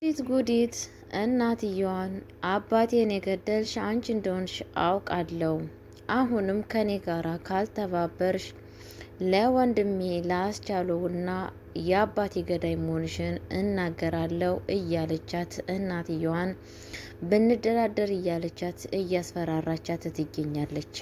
ጉዲት እናትየዋን አባቴን የገደልሽ አንቺ እንደሆንሽ አውቃለሁ። አሁንም ከኔ ጋራ ካልተባበርሽ ለወንድሜ ላስቻለውና የአባቴ ገዳይ መሆንሽን እናገራለሁ እያለቻት እናትየዋን ብንደራደር እያለቻት እያስፈራራቻት ትገኛለች።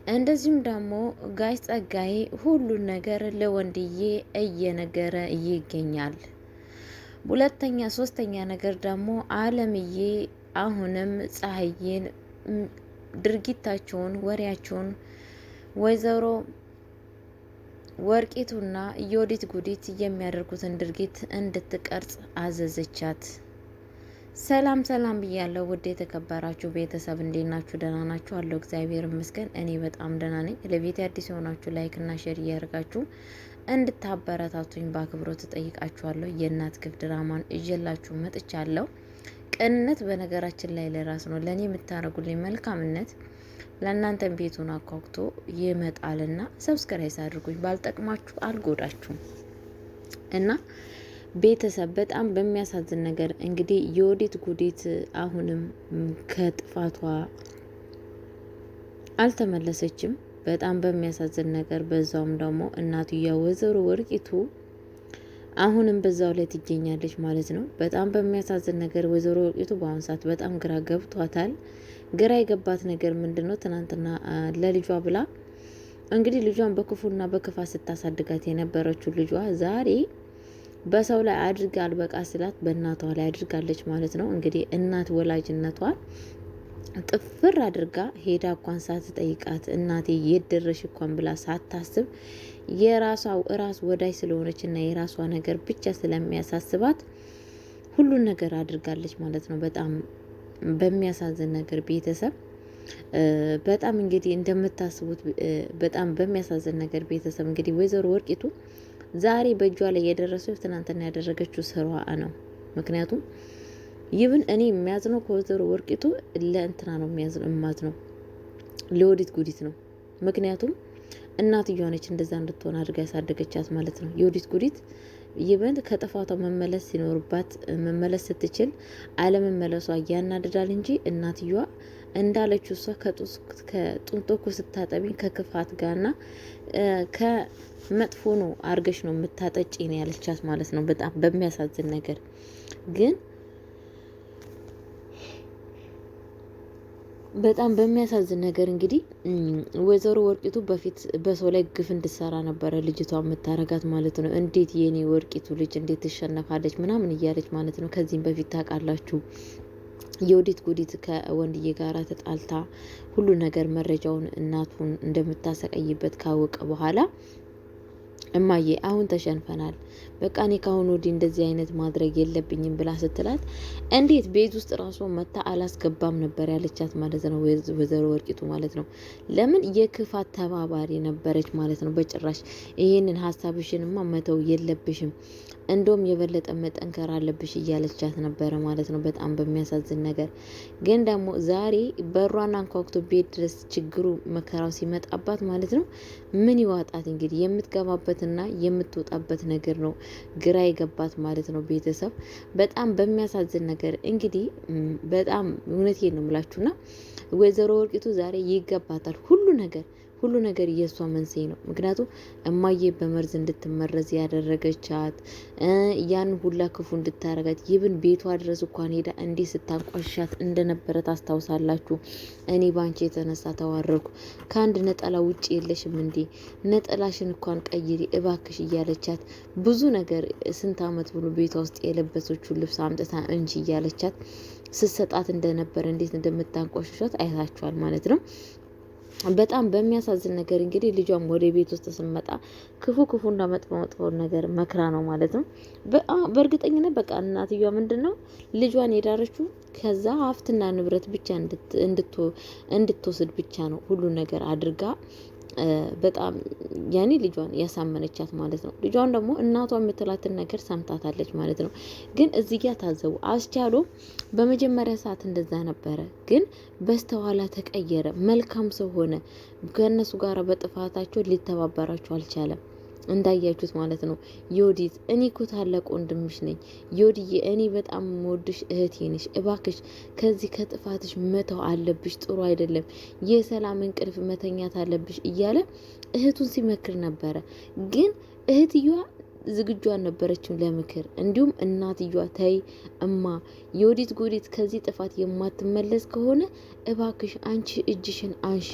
እንደዚሁም ደግሞ ጋሽ ጸጋዬ ሁሉን ነገር ለወንድዬ እየነገረ ይገኛል። ሁለተኛ ሶስተኛ ነገር ደግሞ አለምዬ አሁንም ፀሐይን ድርጊታቸውን ወሬያቸውን ወይዘሮ ወርቂቱና ዮዲት ጉዲት የሚያደርጉትን ድርጊት እንድትቀርጽ አዘዘቻት። ሰላም ሰላም ብያለሁ። ውድ የተከበራችሁ ቤተሰብ እንዴት ናችሁ? ደህና ናችሁ? አለው እግዚአብሔር ይመስገን እኔ በጣም ደህና ነኝ። ለቤት አዲስ የሆናችሁ ላይክ እና ሼር እያደርጋችሁ እንድታበረታቱኝ በአክብሮት እጠይቃችኋለሁ። የእናት ግፍ ድራማን እዤላችሁ መጥቻለሁ። ቅንነት በነገራችን ላይ ለራስ ነው። ለእኔ የምታደርጉልኝ መልካምነት ለእናንተም ቤቱን አኳኩቶ ይመጣልና ሰብስክራይብ አድርጉኝ። ባልጠቅማችሁ አልጎዳችሁም እና ቤተሰብ በጣም በሚያሳዝን ነገር እንግዲህ የወዲት ጉዲት አሁንም ከጥፋቷ አልተመለሰችም። በጣም በሚያሳዝን ነገር በዛውም ደግሞ እናትዬ ወይዘሮ ወርቂቱ አሁንም በዛው ላይ ትገኛለች ማለት ነው። በጣም በሚያሳዝን ነገር ወይዘሮ ወርቂቱ በአሁኑ ሰዓት በጣም ግራ ገብቷታል። ግራ የገባት ነገር ምንድነው? ትናንትና ለልጇ ብላ እንግዲህ ልጇን በክፉና በክፋት ስታሳድጋት የነበረችው ልጇ ዛሬ በሰው ላይ አድርጋ አልበቃ ስላት በእናቷ ላይ አድርጋለች ማለት ነው። እንግዲህ እናት ወላጅነቷን ጥፍር አድርጋ ሄዳ እንኳን ሳትጠይቃት እናቴ የት ደረሽ እንኳን ብላ ሳታስብ የራሷ ራስ ወዳጅ ስለሆነች እና የራሷ ነገር ብቻ ስለሚያሳስባት ሁሉን ነገር አድርጋለች ማለት ነው። በጣም በሚያሳዝን ነገር ቤተሰብ በጣም እንግዲህ እንደምታስቡት በጣም በሚያሳዝን ነገር ቤተሰብ እንግዲህ ወይዘሮ ወርቂቱ ዛሬ በእጇ ላይ የደረሰው ትናንትና ያደረገችው ስራዋ ነው። ምክንያቱም ይብን እኔ የሚያዝነው ከወይዘሮ ወርቂቱ ለእንትና ነው የሚያዝነው ለወዲት ጉዲት ነው። ምክንያቱም እናትየዋ ነች እንደዛ እንድትሆን አድርጋ ያሳደገቻት ማለት ነው። የወዲት ጉዲት ይበን ከጥፋቷ መመለስ ሲኖርባት መመለስ ስትችል አለመመለሷ ያናድዳል እንጂ እናትየዋ እንዳለችው እሷ ከጡንጦኩ ስታጠቢኝ ከክፋት ጋርና ከመጥፎ ነው አርገሽ ነው የምታጠጪ ነው ያለቻት ማለት ነው። በጣም በሚያሳዝን ነገር ግን በጣም በሚያሳዝን ነገር እንግዲህ ወይዘሮ ወርቂቱ በፊት በሰው ላይ ግፍ እንድትሰራ ነበረ ልጅቷ የምታረጋት ማለት ነው። እንዴት የኔ ወርቂቱ ልጅ እንዴት ትሸነፋለች ምናምን እያለች ማለት ነው። ከዚህም በፊት ታውቃላችሁ የወዲት ጉዲት ከወንድዬ ጋር ተጣልታ ሁሉ ነገር መረጃውን እናቱን እንደምታሰቀይበት ካወቀ በኋላ እማዬ አሁን ተሸንፈናል፣ በቃ እኔ ካሁን ወዲህ እንደዚህ አይነት ማድረግ የለብኝም ብላ ስትላት እንዴት ቤት ውስጥ ራሷ መታ አላስገባም ነበር ያለቻት ማለት ነው። ወይዘሮ ወርቂቱ ማለት ነው። ለምን የክፋት ተባባሪ ነበረች ማለት ነው። በጭራሽ ይሄንን ሀሳብሽንማ መተው የለብሽም እንደውም የበለጠ መጠንከር አለብሽ እያለቻት ነበረ ማለት ነው። በጣም በሚያሳዝን ነገር ግን ደግሞ ዛሬ በሯን አንኳኩቶ ቤት ድረስ ችግሩ መከራው ሲመጣባት ማለት ነው ምን ይዋጣት እንግዲህ የምትገባበትና የምትወጣበት ነገር ነው ግራ የገባት ማለት ነው። ቤተሰብ በጣም በሚያሳዝን ነገር እንግዲህ በጣም እውነቴን ነው የምላችሁና ወይዘሮ ወርቂቱ ዛሬ ይገባታል ሁሉ ነገር የእሷ መንስኤ ነው። ምክንያቱም እማዬ በመርዝ እንድትመረዝ ያደረገቻት ያን ሁላ ክፉ እንድታረጋት ይብን ቤቷ ድረስ እንኳን ሄዳ እንዲህ ስታንቋሻት እንደነበረ ታስታውሳላችሁ። እኔ ባንቺ የተነሳ ተዋረድኩ፣ ከአንድ ነጠላ ውጭ የለሽም እንዴ? ነጠላሽን እንኳን ቀይሪ እባክሽ እያለቻት ብዙ ነገር ስንት አመት ብሎ ቤቷ ውስጥ የለበሰችውን ልብስ አምጥታ እንጂ እያለቻት ስትሰጣት እንደነበረ እንዴት እንደምታንቋሽሻት አይታችኋል ማለት ነው። በጣም በሚያሳዝን ነገር እንግዲህ ልጇም ወደ ቤት ውስጥ ስመጣ ክፉና መጥፎ ነገር መክራ ነው ማለት ነው። በእርግጠኝነት በቃ እናትየዋ ምንድነው ልጇን የዳረችው ከዛ ሀብትና ንብረት ብቻ እንድትወስድ ብቻ ነው ሁሉ ነገር አድርጋ በጣም ያኔ ልጇን ያሳመነቻት ማለት ነው። ልጇን ደግሞ እናቷ የምትላትን ነገር ሰምታታለች ማለት ነው። ግን እዚህ ጋር ታዘቡ አስቻሎ በመጀመሪያ ሰዓት እንደዛ ነበረ፣ ግን በስተኋላ ተቀየረ፣ መልካም ሰው ሆነ። ከእነሱ ጋር በጥፋታቸው ሊተባበራቸው አልቻለም። እንዳያችሁት ማለት ነው። ዮዲት እኔ እኮ ታላቅ ወንድምሽ ነኝ ዮድዬ፣ እኔ በጣም ወድሽ እህቴ ነሽ፣ እባክሽ ከዚህ ከጥፋትሽ መተው አለብሽ፣ ጥሩ አይደለም፣ የሰላም እንቅልፍ መተኛት አለብሽ እያለ እህቱን ሲመክር ነበረ። ግን እህትየዋ ዝግጁ አልነበረችም ለምክር። እንዲሁም እናትየዋ ተይ እማ የወዲት ጉዲት ከዚህ ጥፋት የማትመለስ ከሆነ እባክሽ አንቺ እጅሽን አንሺ፣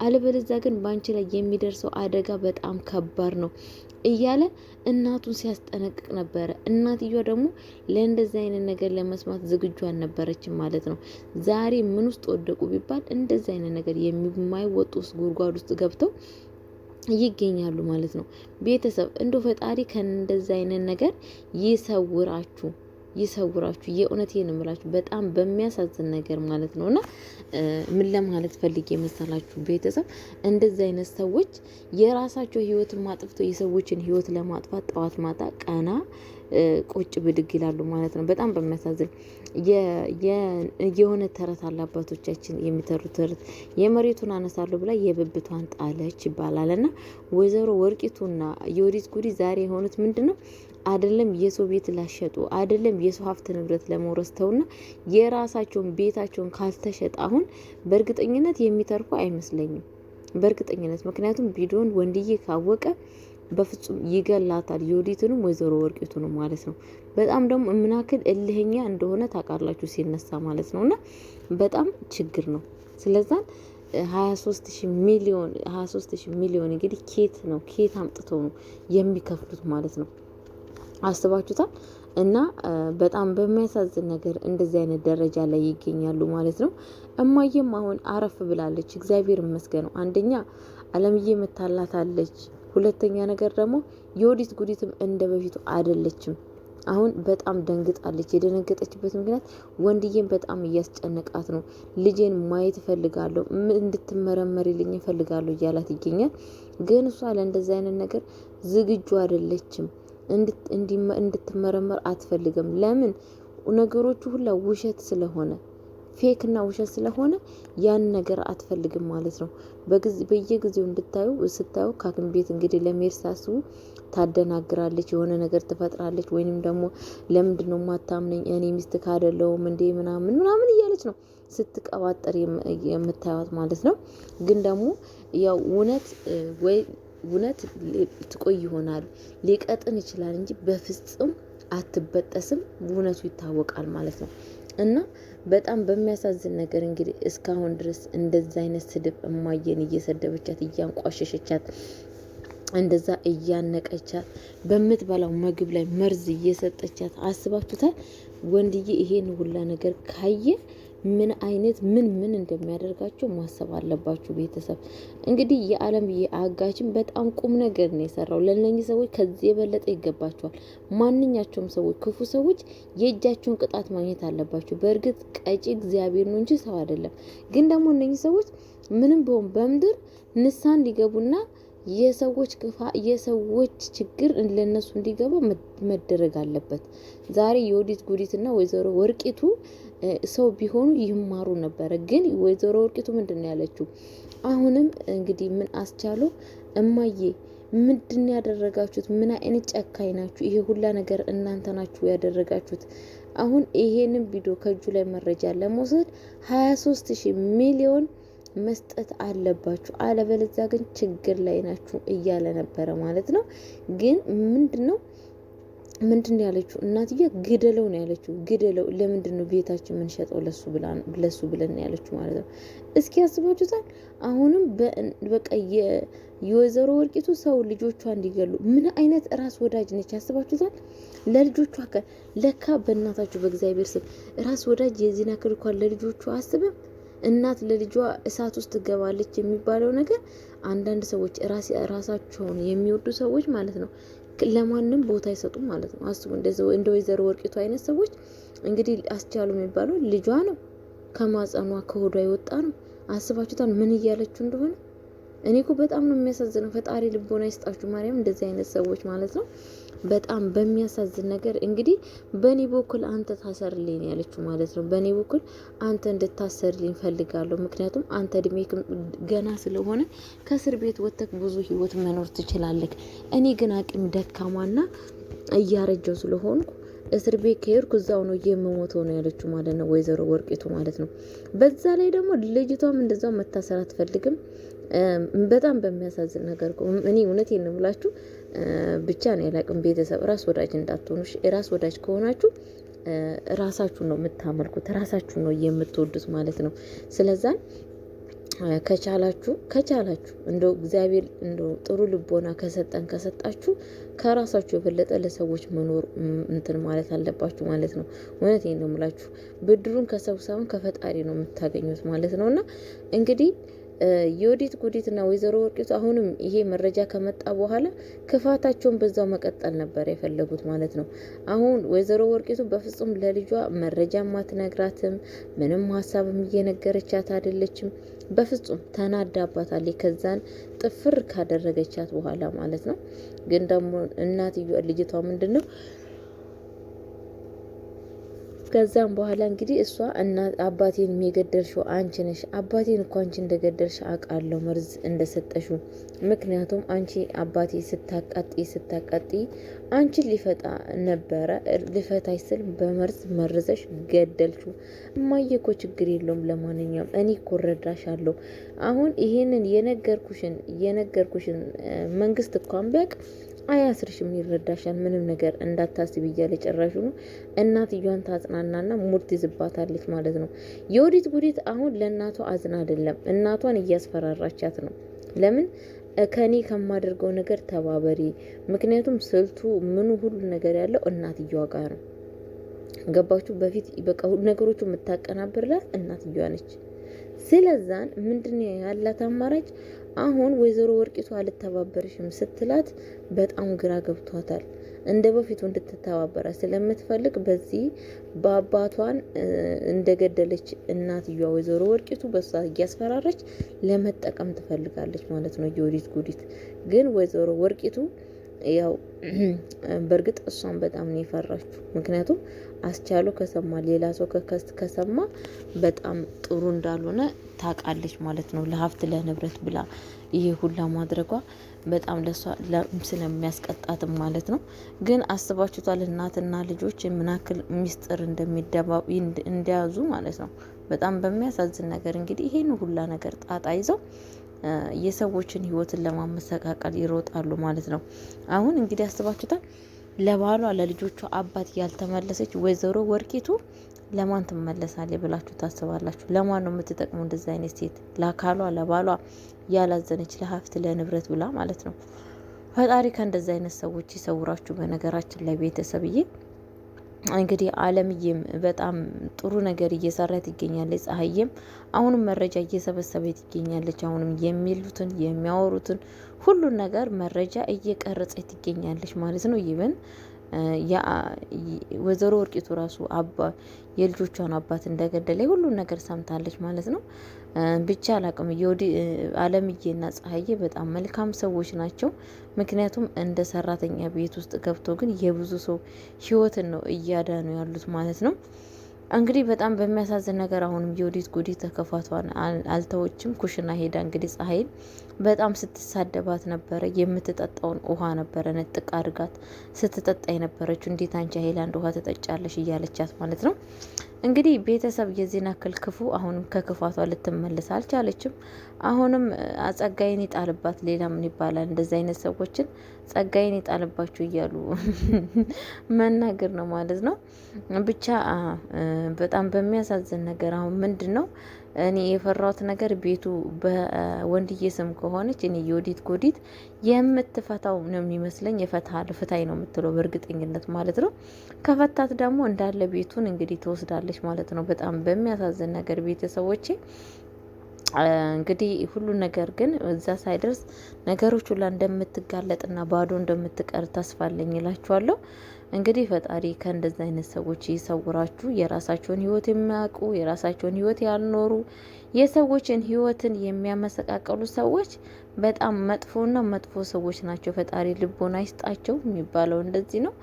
አለበለዚያ ግን በአንቺ ላይ የሚደርሰው አደጋ በጣም ከባድ ነው እያለ እናቱን ሲያስጠነቅቅ ነበረ። እናትየዋ ደግሞ ለእንደዚህ አይነት ነገር ለመስማት ዝግጁ አልነበረችም ማለት ነው። ዛሬ ምን ውስጥ ወደቁ ቢባል እንደዚህ አይነት ነገር የማይወጡ ጉድጓድ ውስጥ ገብተው ይገኛሉ ማለት ነው። ቤተሰብ እንዶ ፈጣሪ ከእንደዚህ አይነት ነገር ይሰውራችሁ ይሰውራችሁ። የእውነቴን እምላችሁ በጣም በሚያሳዝን ነገር ማለት ነውና ምን ለማለት ፈልጌ የመሰላችሁ ቤተሰብ እንደዚህ አይነት ሰዎች የራሳቸው ህይወትን ማጥፍተው የሰዎችን ህይወት ለማጥፋት ጠዋት ማታ ቀና ቁጭ ብድግ ይላሉ ማለት ነው። በጣም በሚያሳዝን የሆነ ተረት አለ አባቶቻችን የሚተሩት ተረት፣ የመሬቱን አነሳለሁ ብላ የብብቷን ጣለች ይባላል። እና ወይዘሮ ወርቂቱና የወዲት ጉዲ ዛሬ የሆኑት ምንድን ነው? አይደለም የሰው ቤት ላሸጡ፣ አይደለም የሰው ሀብት ንብረት ለመውረስ ተውና የራሳቸውን ቤታቸውን ካልተሸጠ አሁን በእርግጠኝነት የሚተርፉ አይመስለኝም። በእርግጠኝነት ምክንያቱም ቪዲዮን ወንድዬ ካወቀ በፍጹም ይገላታል፣ የወዲትንም ወይዘሮ ወርቂቱንም ማለት ነው። በጣም ደግሞ ምናክል እልህኛ እንደሆነ ታውቃላችሁ ሲነሳ ማለት ነው። እና በጣም ችግር ነው። ስለዛን 23 ሺህ ሚሊዮን እንግዲህ ኬት አምጥተው ነው የሚከፍሉት ማለት ነው። አስባችሁታል? እና በጣም በሚያሳዝን ነገር እንደዚህ አይነት ደረጃ ላይ ይገኛሉ ማለት ነው። እማዬም አሁን አረፍ ብላለች፣ እግዚአብሔር ይመስገነው። አንደኛ አለምዬ መታላታለች፣ ሁለተኛ ነገር ደግሞ የወዲት ጉዲትም እንደ በፊቱ አይደለችም። አሁን በጣም ደንግጣለች። የደነገጠችበት ምክንያት ወንድዬን በጣም እያስጨነቃት ነው። ልጄን ማየት እፈልጋለሁ፣ እንድትመረመሪልኝ እፈልጋለሁ እያላት ይገኛል። ግን እሷ ለእንደዚህ አይነት ነገር ዝግጁ አይደለችም። እንድትመረመር አትፈልግም። ለምን? ነገሮቹ ሁላ ውሸት ስለሆነ ፌክ እና ውሸት ስለሆነ ያን ነገር አትፈልግም ማለት ነው። በየጊዜው ስታዩ ከሐኪም ቤት እንግዲህ ለመሄድ ሳስቡ ታደናግራለች፣ የሆነ ነገር ትፈጥራለች። ወይንም ደግሞ ለምንድን ነው ማታምነኝ እኔ ሚስት ካደለውም እንዴ ምናምን እያለች ነው ስትቀባጠር የምታዩት ማለት ነው። ግን ደግሞ ያው እውነት ትቆይ ይሆናል፣ ሊቀጥን ይችላል እንጂ በፍጹም አትበጠስም። እውነቱ ይታወቃል ማለት ነው። እና በጣም በሚያሳዝን ነገር እንግዲህ እስካሁን ድረስ እንደዛ አይነት ስድብ እማየን እየሰደበቻት እያንቋሸሸቻት እንደዛ እያነቀቻት በምትበላው ምግብ ላይ መርዝ እየሰጠቻት አስባችሁታል? ወንድዬ ይሄን ሁላ ነገር ካየ ምን አይነት ምን እንደሚያደርጋቸው ማሰብ አለባችሁ ቤተሰብ። እንግዲህ የዓለም አጋችን በጣም ቁም ነገር ነው የሰራው። ለእነኚህ ሰዎች ከዚህ የበለጠ ይገባቸዋል። ማንኛቸውም ሰዎች ክፉ ሰዎች የእጃቸውን ቅጣት ማግኘት አለባቸው። በእርግጥ ቀጪ እግዚአብሔር ነው እንጂ ሰው አይደለም። ግን ደግሞ እነኚህ ሰዎች ምንም ቢሆን በምድር ንሳ እንዲገቡና የሰዎች ችግር ለነሱ እንዲገባ መደረግ አለበት። ዛሬ የወዲት ጉዲትና ወይዘሮ ወርቂቱ ሰው ቢሆኑ ይማሩ ነበረ። ግን ወይዘሮ ወርቂቱ ምንድን ያለችው? አሁንም እንግዲህ ምን አስቻለው? እማዬ ምንድን ያደረጋችሁት? ምን አይነት ጨካኝ ናችሁ? ይሄ ሁላ ነገር እናንተ ናችሁ ያደረጋችሁት። አሁን ይሄንን ቪዲዮ ከእጁ ላይ መረጃ ለመውሰድ 23 ሚሊዮን መስጠት አለባችሁ፣ አለበለዚያ ግን ችግር ላይ ናችሁ እያለ ነበረ ማለት ነው። ግን ምንድን ነው ያለችው? እናትዬ ግደለው ነው ያለችው። ግደለው። ለምንድን ነው ቤታችን የምንሸጠው? ለሱ ብለን ያለችው ማለት ነው። እስኪ ያስባችሁታል? አሁንም በቃ የወይዘሮ ወርቂቱ ሰው ልጆቿ እንዲገሉ ምን አይነት ራስ ወዳጅ ነች? ያስባችሁታል? ለልጆቿ ለካ በእናታችሁ በእግዚአብሔር ስም ራስ ወዳጅ የዚህን ያክል እንኳን ለልጆቿ አስብም። እናት ለልጇ እሳት ውስጥ ትገባለች የሚባለው ነገር አንዳንድ ሰዎች ራሳቸውን የሚወዱ ሰዎች ማለት ነው ለማንም ቦታ አይሰጡም ማለት ነው። አስቡ። እንደ ወይዘሮ ወርቂቱ አይነት ሰዎች እንግዲህ አስቻሉ የሚባለው ልጇ ነው፣ ከማጸኗ ከሆዷ የወጣ ነው። አስባችሁታል ምን እያለችው እንደሆነ? እኔ እኮ በጣም ነው የሚያሳዝነው። ፈጣሪ ልቦና ይስጣችሁ ማርያም፣ እንደዚህ አይነት ሰዎች ማለት ነው። በጣም በሚያሳዝን ነገር እንግዲህ በእኔ በኩል አንተ ታሰርልኝ ያለችው ማለት ነው። በእኔ በኩል አንተ እንድታሰርልኝ ፈልጋለሁ። ምክንያቱም አንተ እድሜ ገና ስለሆነ ከእስር ቤት ወጥተህ ብዙ ህይወት መኖር ትችላለህ። እኔ ግን አቅም ደካማና እያረጀው ስለሆንኩ እስር ቤት ከሄድኩ እዛው ነው የምሞተው ነው ያለችው ማለት ነው፣ ወይዘሮ ወርቂቱ ማለት ነው። በዛ ላይ ደግሞ ልጅቷም እንደዛው መታሰር አትፈልግም። በጣም በሚያሳዝን ነገር እኔ እውነቴን ነው የምላችሁ። ብቻ ነው ያላቅም። ቤተሰብ ራስ ወዳጅ እንዳትሆኑ። ራስ ወዳጅ ከሆናችሁ ራሳችሁን ነው የምታመልኩት፣ ራሳችሁን ነው የምትወዱት ማለት ነው። ስለዛ ከቻላችሁ እንደው እግዚአብሔር እንደው ጥሩ ልቦና ከሰጣችሁ ከራሳችሁ የበለጠ ለሰዎች መኖር እንትን ማለት አለባችሁ ማለት ነው። እውነቴን ነው የምላችሁ። ብድሩን ከሰው ሳይሆን ከፈጣሪ ነው የምታገኙት ማለት ነው። እና እንግዲህ የወዲት ጉዲትና ወይዘሮ ወርቂቱ አሁንም ይሄ መረጃ ከመጣ በኋላ ክፋታቸውን በዛው መቀጠል ነበር የፈለጉት ማለት ነው። አሁን ወይዘሮ ወርቂቱ በፍጹም ለልጇ መረጃ ማትነግራትም፣ ምንም ሀሳብም እየነገረቻት አይደለችም። በፍጹም ተናዳባታለች። ከዛን ጥፍር ካደረገቻት በኋላ ማለት ነው። ግን ደግሞ እናትዮ ልጅቷ ምንድን ነው ከዛም በኋላ እንግዲህ እሷ አባቴን የገደልሽው አንቺ ነሽ፣ አባቴን እኮ አንቺ እንደገደልሽ አውቃለሁ፣ መርዝ እንደሰጠሽው። ምክንያቱም አንቺ አባቴ ስታቃጢ አንቺን ሊፈጣ ነበረ፣ ሊፈታሽ ስል በመርዝ መርዘሽ ገደልሽው። እማዬ እኮ ችግር የለውም፣ ለማንኛውም እኔ እኮ እረዳሻለሁ። አሁን ይሄንን የነገርኩሽን መንግስት እንኳን ቢያውቅ አያስርሽም፣ ይረዳሻል። ምንም ነገር እንዳታስብ እያለ ጨራሹ ነው እናትየዋን ታጽናናና ሙድ ትይዝባታለች ማለት ነው። የወዲት ጉዲት አሁን ለእናቷ አዝና አይደለም፣ እናቷን እያስፈራራቻት ነው። ለምን ከኔ ከማደርገው ነገር ተባበሪ፣ ምክንያቱም ስልቱ ምኑ ሁሉ ነገር ያለው እናትየዋ ጋር ነው። ገባችሁ? በፊት በቃ ነገሮቹ የምታቀናብርላት እናትየዋ ነች። ስለዛን ምንድነው ያላት አማራጭ? አሁን ወይዘሮ ወርቂቱ አልተባበርሽም ስትላት በጣም ግራ ገብቷታል። እንደ በፊቱ እንድትተባበራት ስለምትፈልግ በዚህ በአባቷን እንደገደለች እናትየዋ ወይዘሮ ወርቂቱ በሷ እያስፈራረች ለመጠቀም ትፈልጋለች ማለት ነው። የወዲት ጉዲት ግን ወይዘሮ ወርቂቱ ያው በእርግጥ እሷን በጣም ነው የፈራችሁ። ምክንያቱም አስቻሉ ከሰማ ሌላ ሰው ከሰማ በጣም ጥሩ እንዳልሆነ ታውቃለች ማለት ነው። ለሀብት ለንብረት ብላ ይሄ ሁላ ማድረጓ በጣም ለሷ ስለሚያስቀጣትም ማለት ነው። ግን አስባችሁታል? እናትና ልጆች የምናክል ሚስጥር እንደያዙ ማለት ነው። በጣም በሚያሳዝን ነገር እንግዲህ ይሄን ሁላ ነገር ጣጣ ይዘው የሰዎችን ህይወትን ለማመሰቃቀል ይሮጣሉ ማለት ነው። አሁን እንግዲህ አስባችሁታል? ለባሏ ለልጆቿ አባት ያልተመለሰች ወይዘሮ ወርቂቱ ለማን ትመለሳለች ብላችሁ ታስባላችሁ? ለማን ነው የምትጠቅመው? እንደዚህ አይነት ሴት ለአካሏ ለባሏ ያላዘነች ለሀብት ለንብረት ብላ ማለት ነው። ፈጣሪ ከእንደዚህ አይነት ሰዎች ይሰውራችሁ። በነገራችን ላይ ቤተሰብዬ እንግዲህ አለምዬም በጣም ጥሩ ነገር እየሰራት ይገኛለች። ፀሐይም አሁንም መረጃ እየሰበሰበች ትገኛለች። አሁንም የሚሉትን የሚያወሩትን ሁሉን ነገር መረጃ እየቀረጸች ትገኛለች ማለት ነው። ይብን ወይዘሮ ወርቂቱ ራሱ የልጆቿን አባት እንደገደለ ሁሉን ነገር ሰምታለች ማለት ነው። ብቻ አላቅም። አለምዬና ፀሐዬ በጣም መልካም ሰዎች ናቸው። ምክንያቱም እንደ ሰራተኛ ቤት ውስጥ ገብቶ ግን የብዙ ሰው ህይወትን ነው እያዳኑ ያሉት ማለት ነው። እንግዲህ በጣም በሚያሳዝን ነገር አሁንም የወዲት ጉዲት ተከፋቷን አልተወችም። ኩሽና ሄዳ እንግዲህ ፀሐይን በጣም ስትሳደባት ነበረ። የምትጠጣውን ውሃ ነበረ ነጥቅ አድርጋት ስትጠጣ የነበረችው። እንዴት አንቺ ሀይላንድ ውሃ ትጠጫለሽ እያለቻት ማለት ነው። እንግዲህ ቤተሰብ የዚህን ያክል ክፉ አሁንም ከክፋቷ ልትመለስ አልቻለችም። አሁንም ጸጋዬን ይጣልባት። ሌላ ምን ይባላል? እንደዚህ አይነት ሰዎችን ጸጋዬን ይጣልባችሁ እያሉ መናገር ነው ማለት ነው። ብቻ በጣም በሚያሳዝን ነገር አሁን ምንድን ነው እኔ የፈራሁት ነገር ቤቱ በወንድዬ ስም ከሆነች እኔ የወዲት ጉዲት የምትፈታው ነው የሚመስለኝ። ፍታይ ነው የምትለው በእርግጠኝነት ማለት ነው። ከፈታት ደግሞ እንዳለ ቤቱን እንግዲህ ትወስዳለች ማለት ነው። በጣም በሚያሳዝን ነገር ቤተሰቦቼ እንግዲህ ሁሉ ነገር ግን እዛ ሳይደርስ ነገሮች ሁላ እንደምትጋለጥና ባዶ እንደምትቀር ተስፋ አለኝ እላችኋለሁ። እንግዲህ ፈጣሪ ከእንደዚህ አይነት ሰዎች ይሰውራችሁ። የራሳቸውን ህይወት የሚያውቁ የራሳቸውን ህይወት ያልኖሩ የሰዎችን ህይወትን የሚያመሰቃቀሉ ሰዎች በጣም መጥፎና መጥፎ ሰዎች ናቸው። ፈጣሪ ልቦና ይስጣቸው የሚባለው እንደዚህ ነው።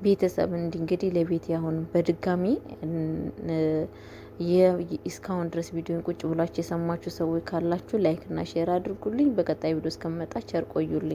ቤተሰብ እንግዲህ ለቤት አሁን በድጋሚ እስካሁን ድረስ ቪዲዮን ቁጭ ብላችሁ የሰማችሁ ሰዎች ካላችሁ ላይክ እና ሼር አድርጉልኝ። በቀጣይ ቪዲዮ እስከመጣ ቸር ቆዩልኝ።